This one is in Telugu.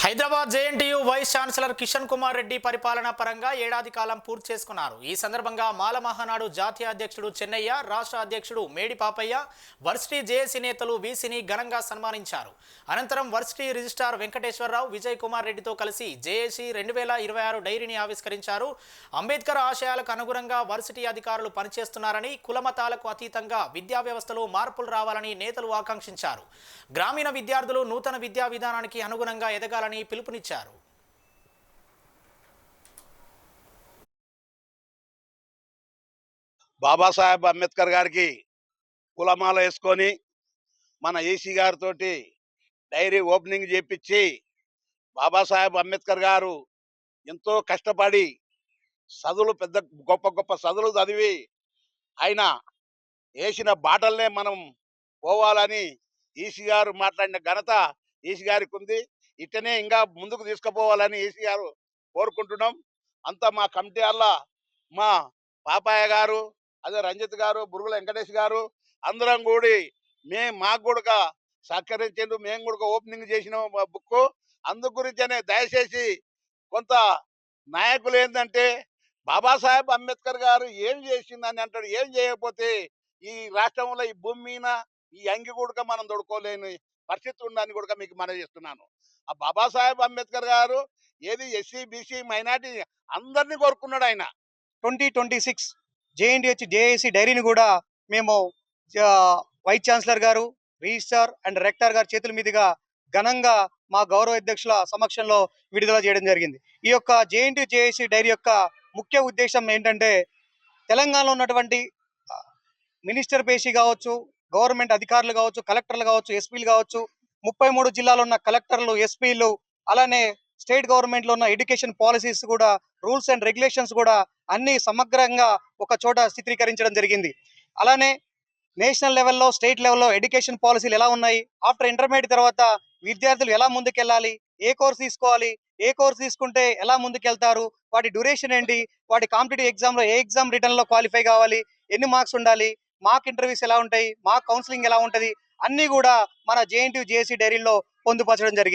Hyderabad JNTU vice chancellor Kishan Kumar Reddy పరిపాలన పరంగా ఏడాది కాలం పూర్తి చేసుకున్నారు. ఈ సందర్భంగా మాల మహానాడు జాతీయ అధ్యక్షుడు చెన్నయ్య, రాష్ట్ర అధ్యక్షుడు మేడి పాపయ్య, వర్సిటీ జేఏసీ నేతలు వీసీని ఘనంగా సన్మానించారు. అనంతరం వర్సిటీ రిజిస్ట్రార్ వెంకటేశ్వరరావు, విజయ్ కుమార్ రెడ్డితో కలిసి జేఏసీ 2026 డైరీని ఆవిష్కరించారు. అంబేద్కర్ ఆశయాలకు అనుగుణంగా వర్సిటీ అధికారులు పనిచేస్తున్నారని, కులమతాలకు అతీతంగా విద్యా వ్యవస్థలో మార్పులు రావాలని నేతలు ఆకాంక్షించారు. గ్రామీణ విద్యార్థులు నూతన విద్యా విధానానికి అనుగుణంగా ఎదగాలని పిలుపునిచ్చారు. బాబాసాహెబ్ అంబేద్కర్ గారికి కులమాల వేసుకొని మన ఏసీ గారితో డైరీ ఓపెనింగ్ చేపించి బాబాసాహెబ్ అంబేద్కర్ గారు ఎంతో కష్టపడి చదువులు పెద్ద గొప్ప గొప్ప చదువులు చదివి ఆయన వేసిన బాటల్నే మనం పోవాలని ఈసీ గారు మాట్లాడిన ఘనత ఈసీ గారికి ఉంది. ఇట్టనే ఇంకా ముందుకు తీసుకుపోవాలని ఈసీ గారు కోరుకుంటున్నాం. అంతా మా కమిటీ వల్ల మా పాపాయ గారు, అదే రంజిత్ గారు, బురుగుల వెంకటేష్ గారు అందరం కూడి మాకు కూడా సహకరించారు. మేము కూడా ఓపెనింగ్ చేసిన బుక్ అందు గురించనే దయచేసి కొంత నాయకులు ఏంటంటే బాబాసాహెబ్ అంబేద్కర్ గారు ఏం చేసిందని అంటాడు. ఏం చేయకపోతే ఈ రాష్ట్రంలో ఈ భూమి మీద ఈ అంగి కూడా మనం దొడుకోలేని పరిస్థితి ఉందని కూడా మీకు మనవి చేస్తున్నాను. ఆ బాబాసాహెబ్ అంబేద్కర్ గారు ఏది ఎస్సీ బీసీ మైనార్టీ అందరినీ కోరుకున్నాడు. ఆయన 2026 జేఎన్టీహెచ్ జేఏసీ డైరీని కూడా మేము వైస్ ఛాన్సలర్ గారు, రిజిస్ట్రార్ అండ్ రెక్టర్ గారి చేతుల మీదుగా ఘనంగా మా గౌరవ అధ్యక్షుల సమక్షంలో విడుదల చేయడం జరిగింది. ఈ యొక్క జేఎన్టీ జేఏసీ డైరీ యొక్క ముఖ్య ఉద్దేశం ఏంటంటే, తెలంగాణలో ఉన్నటువంటి మినిస్టర్ పేషీ కావచ్చు, గవర్నమెంట్ అధికారులు కావచ్చు, కలెక్టర్లు కావచ్చు, ఎస్పీలు కావచ్చు, 33 జిల్లాలో ఉన్న కలెక్టర్లు, ఎస్పీలు, అలానే స్టేట్ గవర్నమెంట్ లో ఉన్న ఎడ్యుకేషన్ పాలసీస్ కూడా, రూల్స్ అండ్ రెగ్యులేషన్స్ కూడా అన్ని సమగ్రంగా ఒక చోట చిత్రీకరించడం జరిగింది. అలానే నేషనల్ లెవెల్లో, స్టేట్ లెవెల్లో ఎడ్యుకేషన్ పాలసీలు ఎలా ఉన్నాయి, ఆఫ్టర్ ఇంటర్మీడియట్ తర్వాత విద్యార్థులు ఎలా ముందుకెళ్ళాలి, ఏ కోర్స్ తీసుకోవాలి, ఏ కోర్స్ తీసుకుంటే ఎలా ముందుకెళ్తారు, వాటి డ్యూరేషన్ ఏంటి, వాటి కాంపిటేటివ్ ఎగ్జామ్లో ఏ ఎగ్జామ్ రిటర్న్ లో క్వాలిఫై కావాలి, ఎన్ని మార్క్స్ ఉండాలి, మాక్ ఇంటర్వ్యూస్ ఎలా ఉంటాయి, మాక్ కౌన్సిలింగ్ ఎలా ఉంటుంది, అన్ని కూడా మన జేఎన్టీయూ జేఏసీ డైరీలో పొందుపరచడం జరిగింది.